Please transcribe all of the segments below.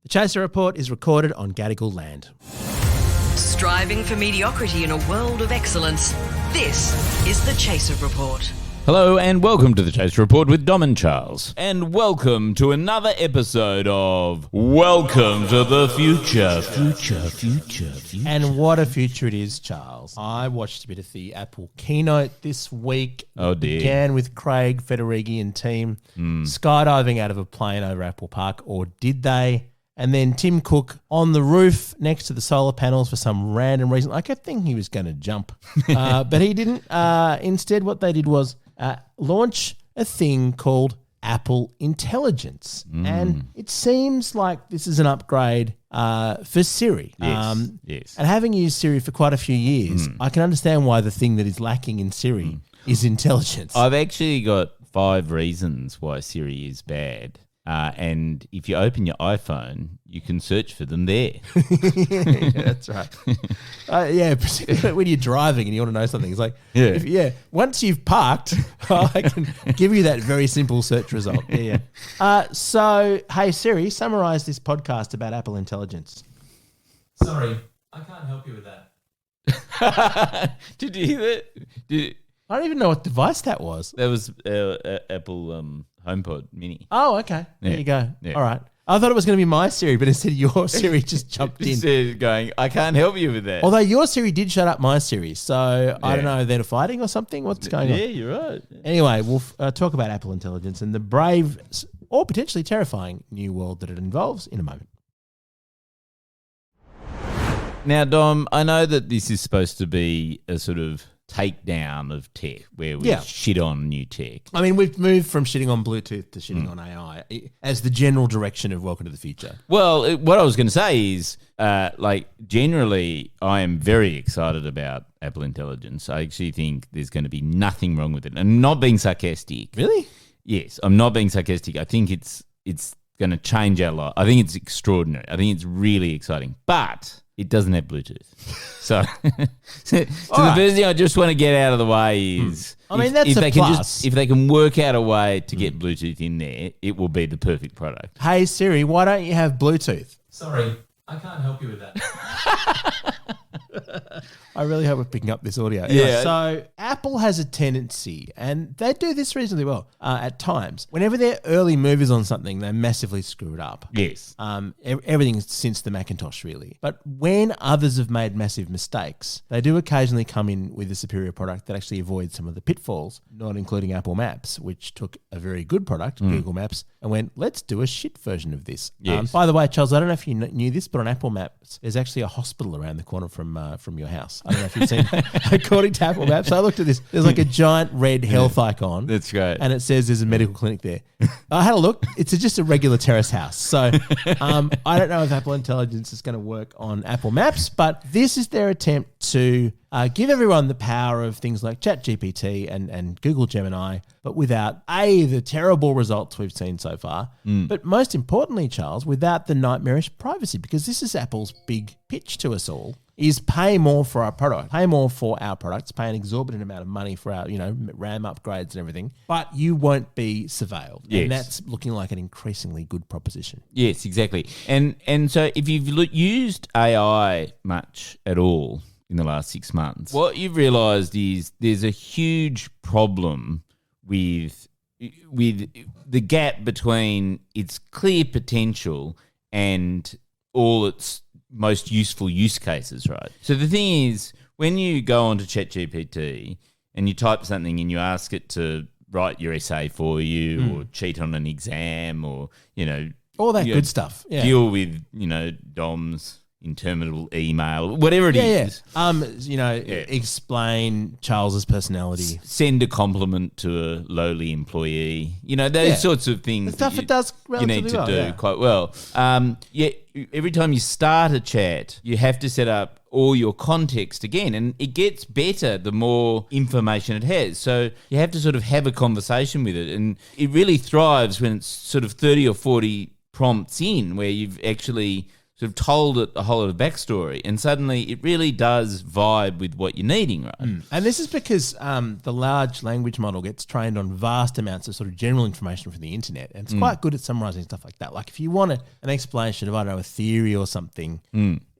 The Chaser Report is recorded on Gadigal land. Striving for mediocrity in a world of excellence. This is the Chaser Report. Hello and welcome to the Chaser Report with Dom and Charles. And welcome to another episode of Welcome to the Future. Future. And what a future it is, Charles. I watched a bit of the Apple keynote this week. Oh dear. Began with Craig Federighi and team skydiving out of a plane over Apple Park, or did they? And then Tim Cook on the roof next to the solar panels for some random reason. I kept thinking he was going to jump, but he didn't. Instead, what they did was launch a thing called Apple Intelligence. And it seems like this is an upgrade for Siri. Yes. And having used Siri for quite a few years, I can understand why the thing that is lacking in Siri is intelligence. I've actually got 5 reasons why Siri is bad. And if you open your iPhone, you can search for them there. Yeah, that's right. Particularly when you're driving and you want to know something. It's like, once you've parked, I can give you that very simple search result. So, hey, Siri, summarize this podcast about Apple Intelligence. Sorry, I can't help you with that. Did you hear that? I don't even know what device that was. That was Apple HomePod Mini. Oh, okay. There Yeah. you go. Yeah. All right. I thought it was going to be my Siri, but instead your Siri just jumped in. Instead going, I can't help you with that. Although your Siri did shut up my Siri, so I don't know, they're fighting or something. What's going on? Yeah, you're right. Anyway, we'll talk about Apple Intelligence and the brave or potentially terrifying new world that it involves in a moment. Now, Dom, I know that this is supposed to be a sort of takedown of tech where we shit on new tech. I mean, we've moved from shitting on Bluetooth to shitting on AI as the general direction of Welcome to the Future. Well, what I was going to say is, generally, I am very excited about Apple Intelligence. I actually think there's going to be nothing wrong with it. And I'm not being sarcastic. Really? Yes, I'm not being sarcastic. I think it's going to change our life. I think it's extraordinary. I think it's really exciting. But it doesn't have Bluetooth. So the first thing I just want to get out of the way is if they can work out a way to get Bluetooth in there, it will be the perfect product. Hey Siri, why don't you have Bluetooth? Sorry, I can't help you with that. I really hope we're picking up this audio. Anyway, so Apple has a tendency, and they do this reasonably well at times. Whenever they're early movers on something, they massively screw it up. Yes. Everything since the Macintosh, really. But when others have made massive mistakes, they do occasionally come in with a superior product that actually avoids some of the pitfalls, not including Apple Maps, which took a very good product, Google Maps, and went, let's do a shit version of this. Yes. By the way, Charles, I don't know if you knew this, but on Apple Maps, there's actually a hospital around the corner from your house. I don't know if you've seen that. According to Apple Maps, I looked at this. There's like a giant red health icon. That's great. And it says there's a medical clinic there. I had a look. It's just a regular terrace house. So I don't know if Apple Intelligence is going to work on Apple Maps, but this is their attempt to give everyone the power of things like ChatGPT and Google Gemini, but without, the terrible results we've seen so far, but most importantly, Charles, without the nightmarish privacy, because this is Apple's big pitch to us all, is pay more for our product, pay more for our products, pay an exorbitant amount of money for our, RAM upgrades and everything, but you won't be surveilled. Yes. And that's looking like an increasingly good proposition. Yes, exactly. And so if you've used AI much at all in the last 6 months, what you've realised is there's a huge problem with the gap between its clear potential and all its most useful use cases, right? So the thing is, when you go onto ChatGPT and you type something and you ask it to write your essay for you or cheat on an exam or, all that good stuff. Yeah. Deal with, Dom's interminable email, whatever it is. Explain Charles's personality. Send a compliment to a lowly employee. Those sorts of things. The stuff it does you need to well, do quite well. Every time you start a chat, you have to set up all your context again, and it gets better the more information it has. So you have to sort of have a conversation with it, and it really thrives when it's sort of 30 or 40 prompts in where you've actually sort of told it the whole of the backstory, and suddenly it really does vibe with what you're needing, right? And this is because the large language model gets trained on vast amounts of sort of general information from the internet, and it's quite good at summarizing stuff like that. Like if you want an explanation of, I don't know, a theory or something,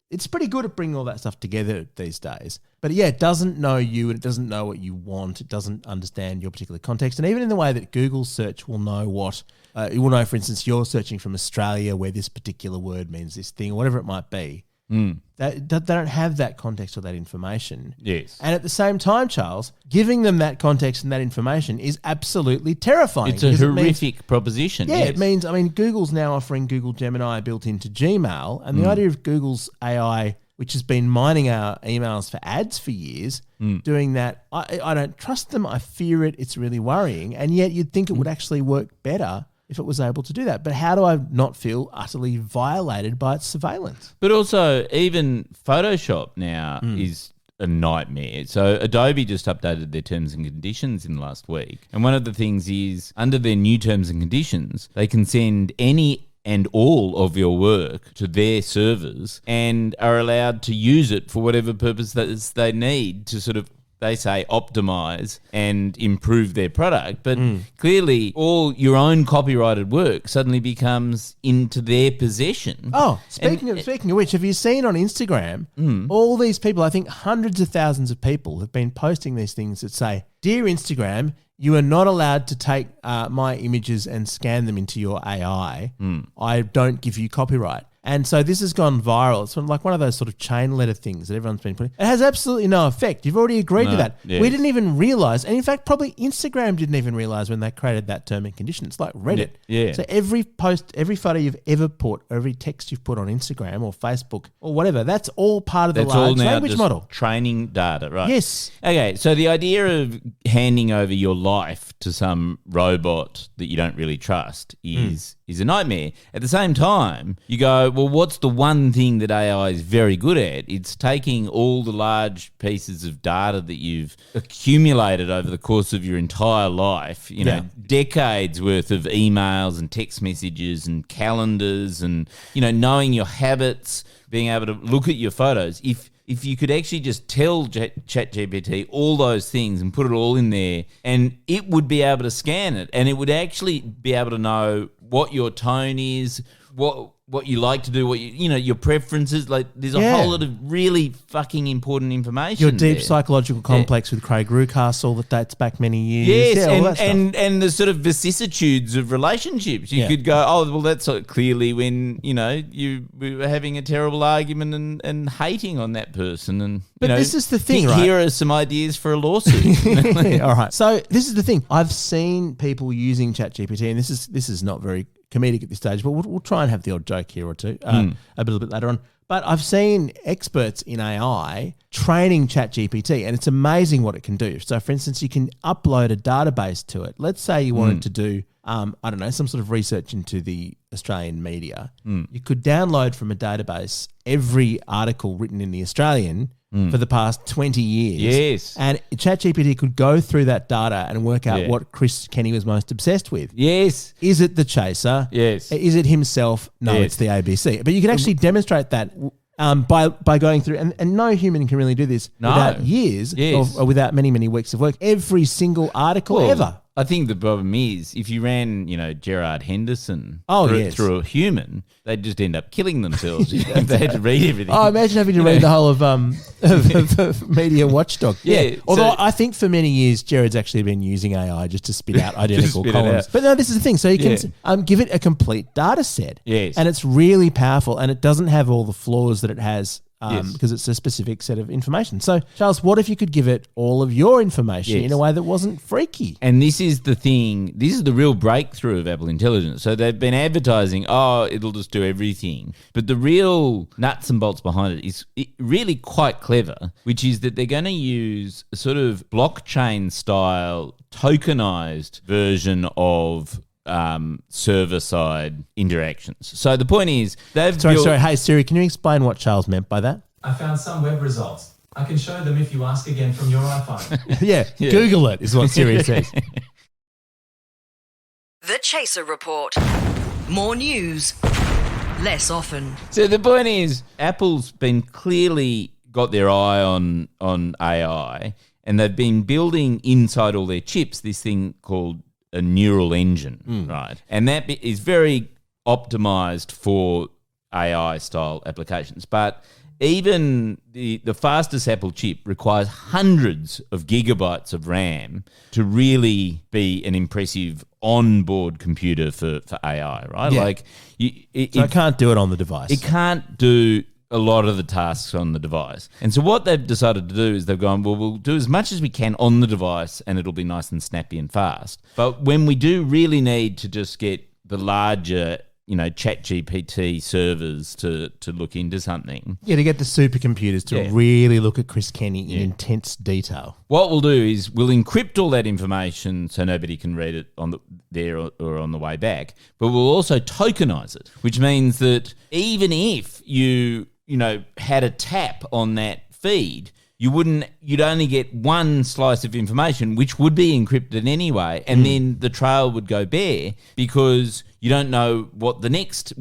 it's pretty good at bringing all that stuff together these days. But yeah, it doesn't know you and it doesn't know what you want. It doesn't understand your particular context. And even in the way that Google search will know what, it will know, for instance, you're searching from Australia where this particular word means this thing or whatever it might be. They don't have that context or that information. Yes. And at the same time, Charles, giving them that context and that information is absolutely terrifying. It's a horrific proposition. Yeah, yes. it means, Google's now offering Google Gemini built into Gmail, and the idea of Google's AI, which has been mining our emails for ads for years, doing that, I don't trust them. I fear it. It's really worrying. And yet you'd think it would actually work better if it was able to do that. But how do I not feel utterly violated by its surveillance? But also, even Photoshop now is a nightmare. So Adobe just updated their terms and conditions in the last week. And one of the things is, under their new terms and conditions, they can send any and all of your work to their servers and are allowed to use it for whatever purpose that they need to sort of, they say, optimize and improve their product. But clearly all your own copyrighted work suddenly becomes into their possession. Oh, speaking of which, have you seen on Instagram, all these people, I think hundreds of thousands of people have been posting these things that say, "Dear Instagram, you are not allowed to take my images and scan them into your AI. I don't give you copyright." And so this has gone viral. It's sort of like one of those sort of chain letter things that everyone's been putting. It has absolutely no effect. You've already agreed to that. Yes. We didn't even realize, and in fact, probably Instagram didn't even realize when they created that term and condition. It's like Reddit. Yeah. So every post, every photo you've ever put, or every text you've put on Instagram or Facebook or whatever, that's all part of the large language model. Training data, right? Yes. Okay, so the idea of handing over your life to some robot that you don't really trust is a nightmare. At the same time, you go, well, what's the one thing that AI is very good at? It's taking all the large pieces of data that you've accumulated over the course of your entire life, you know, decades worth of emails and text messages and calendars and, you know, knowing your habits, being able to look at your photos. If you could actually just tell ChatGPT all those things and put it all in there, and it would be able to scan it, and it would actually be able to know what your tone is, what you like to do, what you know, your preferences. Like, there's a whole lot of really fucking important information. Your deep there. psychological complex with Craig Rucastle that dates back many years. Yes, all that stuff. and the sort of vicissitudes of relationships. You could go, oh, well, that's clearly when, you know, we were having a terrible argument and hating on that person. And But you know, this is the thing, right? Here are some ideas for a lawsuit. All right. So this is the thing. I've seen people using ChatGPT, and this is not very comedic at this stage, but we'll try and have the odd joke here or two a little bit later on. But I've seen experts in AI training ChatGPT, and it's amazing what it can do. So, for instance, you can upload a database to it. Let's say you wanted to do, I don't know, some sort of research into the Australian media. You could download from a database every article written in the Australian for the past 20 years. Yes. And ChatGPT could go through that data and work out what Chris Kenny was most obsessed with. Yes. Is it The Chaser? Yes. Is it himself? No, Yes. it's the ABC. But you can actually demonstrate that by going through, and no human can really do this without years or without many, many weeks of work. Every single article ever. I think the problem is if you ran, you know, Gerard Henderson through a human, they'd just end up killing themselves if they had to read everything. Oh, imagine having to read the whole of Media Watchdog. Yeah. Although So- I think for many years, Jared's actually been using AI just to spit out identical columns. But no, this is the thing. So you can give it a complete data set. Yes. And it's really powerful, and it doesn't have all the flaws that it has because it's a specific set of information. So, Charles, what if you could give it all of your information in a way that wasn't freaky? And this is the thing, this is the real breakthrough of Apple Intelligence. So they've been advertising, oh, it'll just do everything. But the real nuts and bolts behind it is really quite clever, which is that they're going to use a sort of blockchain-style tokenized version of server-side interactions. So the point is, they've built... Sorry. Hey, Siri, can you explain what Charles meant by that? I found some web results. I can show them if you ask again from your iPhone. yeah, Google it is what Siri says. The Chaser Report. More news, less often. So the point is, Apple's been clearly got their eye on AI, and they've been building inside all their chips this thing called a neural engine, right? And that is very optimized for AI style applications. But even the fastest Apple chip requires hundreds of gigabytes of RAM to really be an impressive onboard computer for AI, right? Yeah. Like, So I can't do it on the device. it can't do a lot of the tasks on the device. And so what they've decided to do is they've gone, well, we'll do as much as we can on the device and it'll be nice and snappy and fast. But when we do really need to just get the larger, ChatGPT servers to look into something, Yeah, to get the supercomputers to Yeah. really look at Chris Kenny in intense detail. what we'll do is we'll encrypt all that information so nobody can read it on there or on the way back. But we'll also tokenize it, which means that even if you had a tap on that feed, you'd only get one slice of information, which would be encrypted anyway, and then the trail would go bare because you don't know where the next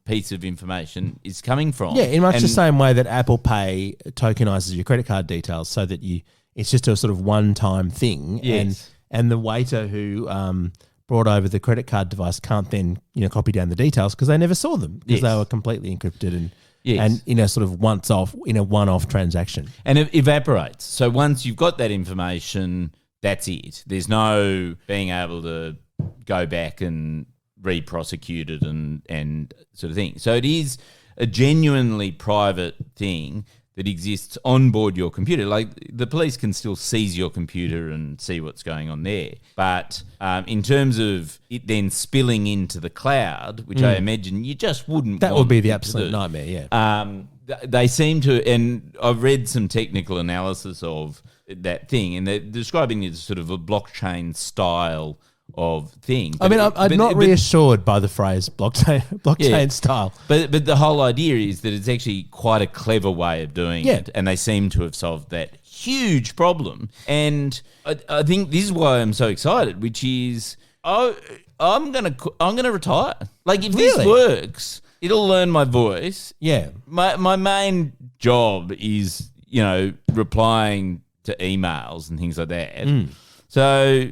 piece of information is coming from. Yeah, in much the And- same way that Apple Pay tokenizes your credit card details so that it's just a sort of one-time thing. Yes. And the waiter who brought over the credit card device can't then copy down the details because they never saw them because Yes. they were completely encrypted and Yes. sort of once off in a one-off transaction. And it evaporates. So once you've got that information, that's it. There's no being able to go back and re-prosecute it and sort of thing. So it is a genuinely private thing that exists on board your computer. Like, the police can still seize your computer and see what's going on there. But in terms of it then spilling into the cloud, which I imagine you just wouldn't That want would be the it to absolute do. nightmare, yeah. They seem to, and I've read some technical analysis of that thing, and they're describing it as sort of a blockchain style of thing. I mean, I'm not but- reassured by the phrase blockchain Yeah. style. But the whole idea is that it's actually quite a clever way of doing Yeah. it, and they seem to have solved that huge problem. And I think this is why I'm so excited, which is I'm gonna retire. Like, if this Really? works, it'll learn my voice. Yeah. My main job is, replying to emails and things like that. So,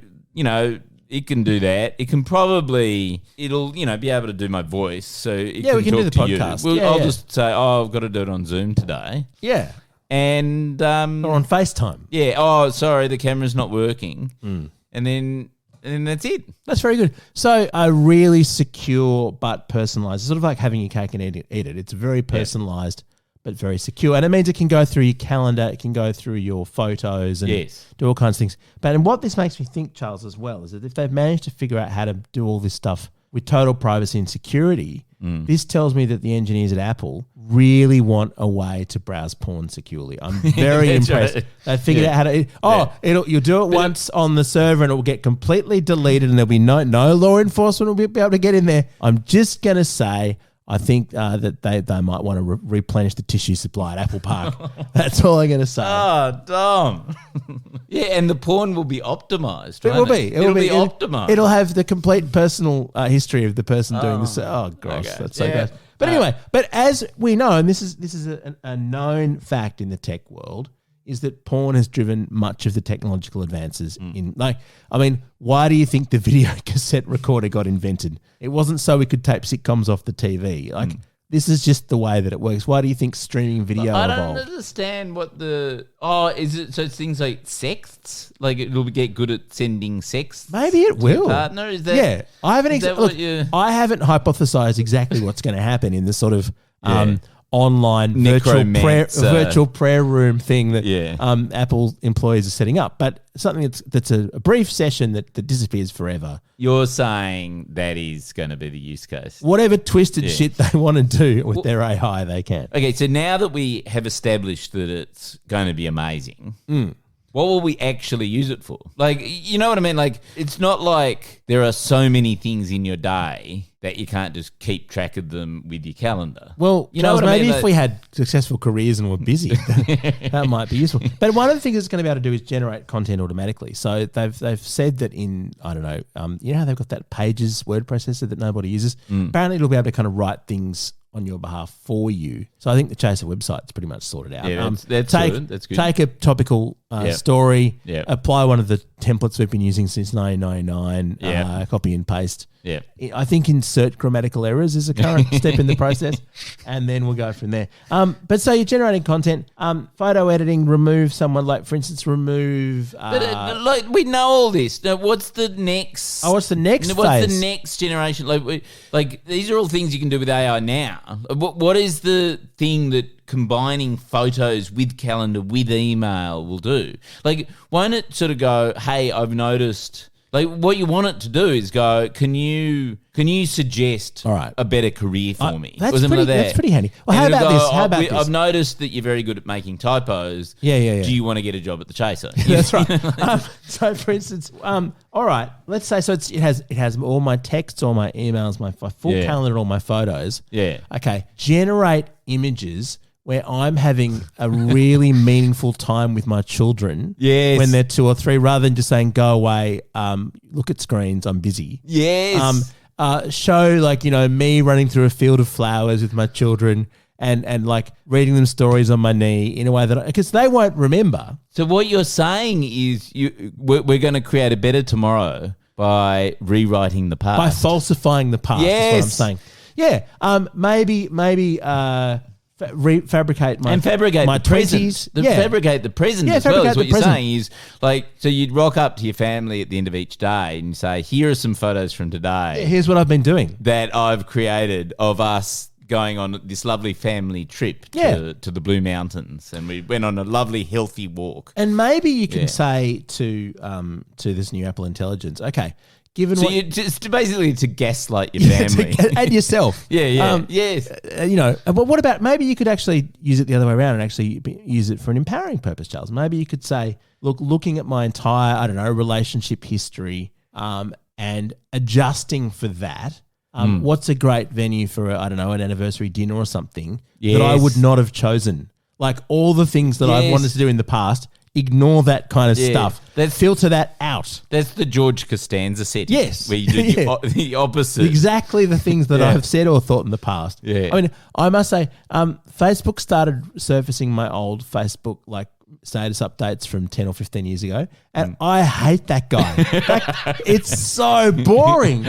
it can do that. It can probably, it'll, be able to do my voice. So it Yeah, we can do talk the to you. podcast. Well, Yeah, I'll yeah. just say, I've got to do it on Zoom today. Yeah. And, Or on FaceTime. yeah, sorry, the camera's not working. Hmm. And then that's it. That's very good. So a really secure but personalized, sort of like having your cake and eat it. It's very personalized but very secure. And it means it can go through your calendar, it can go through your photos and Yes. do all kinds of things. And what this makes me think, Charles, as well, is that if they've managed to figure out how to do all this stuff with total privacy and security, this tells me that the engineers at Apple really want a way to browse porn securely. I'm very That's impressed. right. They figured out how to. You'll do it once on the server, and it will get completely deleted, and there'll be no law enforcement will be able to get in there. I'm just gonna say, I think that they might want to replenish the tissue supply at Apple Park. That's all I'm gonna say. Oh, dumb. Yeah, and the porn will be optimized. It will be. It'll be optimized. It'll have the complete personal history of the person doing this. Oh gosh, okay. that's so Yeah. gross. But anyway, but as we know, and this is a known fact in the tech world, is that porn has driven much of the technological advances in, why do you think the video cassette recorder got invented? It wasn't so we could tape sitcoms off the TV. This is just the way that it works. Why do you think streaming video I don't evolved? understand what is it? So it's things like sexts? Like, it'll get good at sending sexts? Maybe it will. Partner? Is that? Yeah, I haven't. is that Look, what you- I haven't hypothesized exactly what's going to happen in this sort of online virtual prayer room thing that Yeah. Apple employees are setting up, but something that's a brief session that disappears forever. You're saying that is going to be the use case. Whatever twisted shit they want to do with their AI, they can. Okay, so now that we have established that it's going to be amazing, what will we actually use it for? Like, you know what I mean? Like, it's not like there are so many things in your day that you can't just keep track of them with your calendar. Well, you know Charles, what I mean? maybe if Like- we had successful careers and were busy, that might be useful. But one of the things it's going to be able to do is generate content automatically. So they've said that in, I don't know, you know how they've got that Pages word processor that nobody uses? Apparently it'll be able to kind of write things on your behalf for you. So I think the Chaser website's pretty much sorted out. Yeah, that's take, good. That's good. Take a topical Yep. story, Yep. apply one of the templates we've been using since 1999, Yep. copy and paste. Yeah. I think insert grammatical errors is a current step in the process, and then we'll go from there. But so you're generating content, photo editing, remove someone, like for instance, remove. But like we know all this. Now, what's the next? What's the next What's phase? the next generation? Like these are all things you can do with AI now. What is the thing that combining photos with calendar with email will do? Like, won't it sort of go, hey, I've noticed. Like, what you want it to do is go, can you suggest All right. a better career for me? That's Or something pretty- like that. that's pretty handy. Well, how And it'll about this? How "Oh, about this?" I've noticed that you're very good at making typos. Yeah. Do you want to get a job at the Chaser? That's right. So, for instance, all right, let's say it has all my texts, all my emails, my full Yeah. calendar, all my photos. Yeah. Okay, generate images where I'm having a really meaningful time with my children. Yes. When they're 2 or 3, rather than just saying, "Go away, look at screens, I'm busy." Yes. Show like, you know, me running through a field of flowers with my children. And like reading them stories on my knee in a way that because they won't remember. So what you're saying is we're going to create a better tomorrow by rewriting the past. By falsifying the past, is what I'm Yes. saying. Yeah, maybe fabricate my and fabricate my the present. 20s. Fabricate the present Yeah, as well. Is fabricate what the you're present. saying is like so you'd rock up to your family at the end of each day and say, "Here are some photos from today Here's what I've been doing. that I've created of us going on this lovely family trip Yeah. to the Blue Mountains, and we went on a lovely healthy walk." And maybe you can Yeah. say to this new Apple Intelligence, okay, given So what you just basically to gaslight your family. and yourself. Yeah. Yes. You know, but what about maybe you could actually use it the other way around and actually use it for an empowering purpose, Charles. Maybe you could say, looking at my entire, I don't know, relationship history and adjusting for that. What's a great venue for, I don't know, an anniversary dinner or something that I Yes. would not have chosen? Like all the things that I've Yes. wanted to do in the past, ignore that kind of Yeah. stuff. That's- Filter that out. That's the George Costanza setting. Yes. Where you do Yeah. the opposite. Exactly the things that Yeah. I have said or thought in the past. Yeah. I mean, I must say, Facebook started surfacing my old Facebook like status updates from 10 or 15 years ago, and I hate that guy. It's so boring.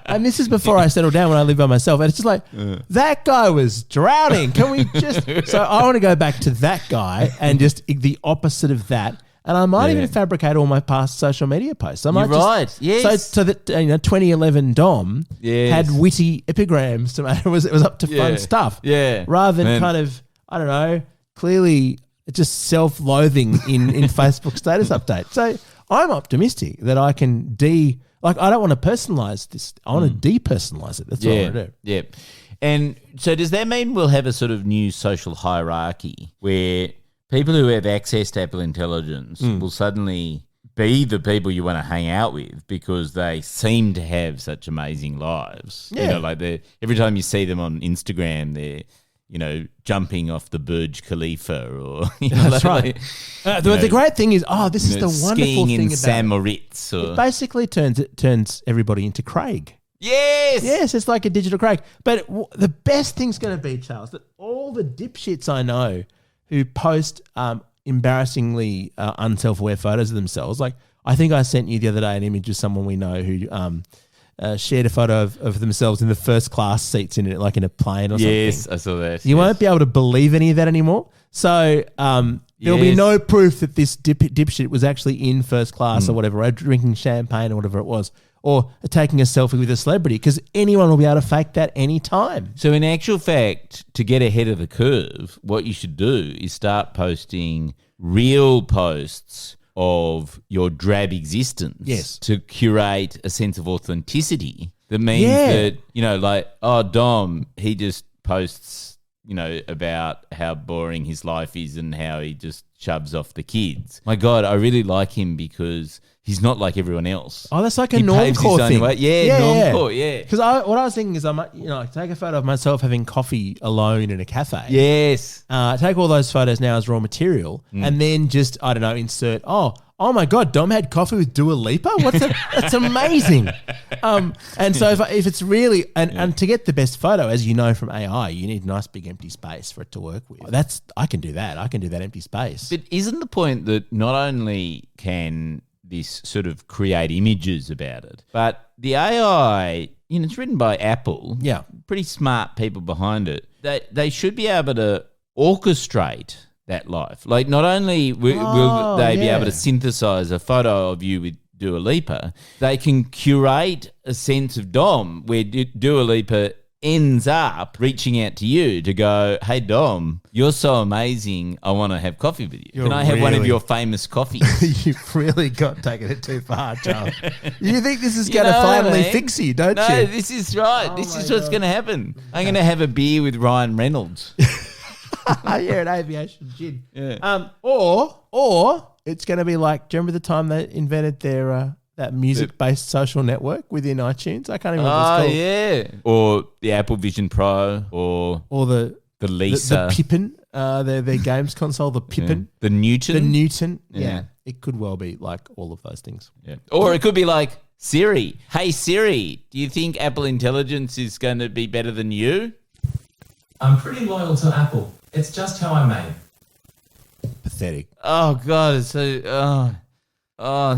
And this is before I settled down when I lived by myself, and it's just like, that guy was drowning. Can we just... So I want to go back to that guy and just the opposite of that. And I might Yeah. even fabricate all my past social media posts. I might You're just- right, yes. So that 2011 Dom Yes. had witty epigrams to make it was up to Yeah. fun stuff. Yeah. Rather than Man. kind of, I don't know, clearly just self-loathing in Facebook status update. So I'm optimistic that I can I don't want to personalize this. I want to depersonalize it. That's what I want to do. Yeah. And so does that mean we'll have a sort of new social hierarchy where people who have access to Apple Intelligence will suddenly be the people you want to hang out with because they seem to have such amazing lives? Yeah. You know, like every time you see them on Instagram, they're, you know, jumping off the Burj Khalifa or, you know, That's right. The great thing is, this is you know, the wonderful skiing thing in about San it. Moritz. Or, It basically turns everybody into Craig. yes! Yes, it's like a digital Craig. But the best thing's going to be, Charles, that all the dipshits I know who post embarrassingly unself-aware photos of themselves, like I think I sent you the other day an image of someone we know who shared a photo of themselves in the first class seats in it, like in a plane or Yes, something. I saw that. You yes. won't be able to believe any of that anymore. So there'll be Yes. no proof that this dipshit was actually in first class or whatever, or drinking champagne or whatever it was, or taking a selfie with a celebrity, because anyone will be able to fake that anytime. So in actual fact, to get ahead of the curve, what you should do is start posting real posts of your drab existence. Yes. To curate a sense of authenticity. That means Yeah. that, you know, like, Dom, he just posts, you know, about how boring his life is and how he just shoves off the kids. My God, I really like him because he's not like everyone else. Oh, that's like a He paves his normcore own thing. way. Yeah, normcore, yeah. Because what I was thinking is I might, take a photo of myself having coffee alone in a cafe. Yes. Take all those photos now as raw material, and then just insert. Oh my God, Dom had coffee with Dua Lipa. That's amazing. And so if it's really and to get the best photo, as you know from AI, you need a nice big empty space for it to work with. I can do that. I can do that empty space. But isn't the point that not only can this sort of create images about it, but the AI, it's written by Apple. Yeah. Pretty smart people behind it. They should be able to orchestrate that life. Like, not only will they be able to synthesize a photo of you with Dua Lipa, they can curate a sense of Dom where Dua Lipa ends up reaching out to you to go, hey, Dom, you're so amazing. I want to have coffee with you. Can I have one of your famous coffees? You've really got taken it too far, Charles. You think this is going to finally fix you, don't you? No, this is right. This is what's going to happen. I'm going to have a beer with Ryan Reynolds. You're an aviation gin. Yeah. Or it's going to be like, do you remember the time they invented their that music-based social network within iTunes? I can't even remember what it's called. Yeah. Or the Apple Vision Pro or the Lisa. the Pippin, their games console, the Pippin. The Newton. The Newton. Yeah. Yeah. It could well be like all of those things. Yeah. Or it could be like Siri. Hey, Siri, do you think Apple Intelligence is going to be better than you? I'm pretty loyal to Apple. It's just how I'm made. Pathetic. Oh, God. It's so...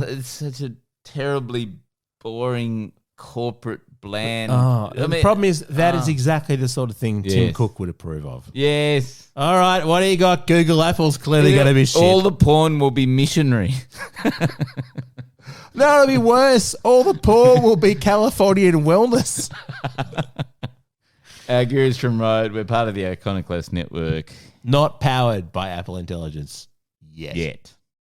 it's such a terribly boring corporate bland... The problem is that is exactly the sort of thing Tim Cook would approve of. Yes. All right, what do you got? Google Apple's clearly going to be shit. All the porn will be missionary. No, it'll be worse. All the porn will be Californian wellness. Our Gurus from Rode, we're part of the Iconoclast Network. Not powered by Apple Intelligence yet.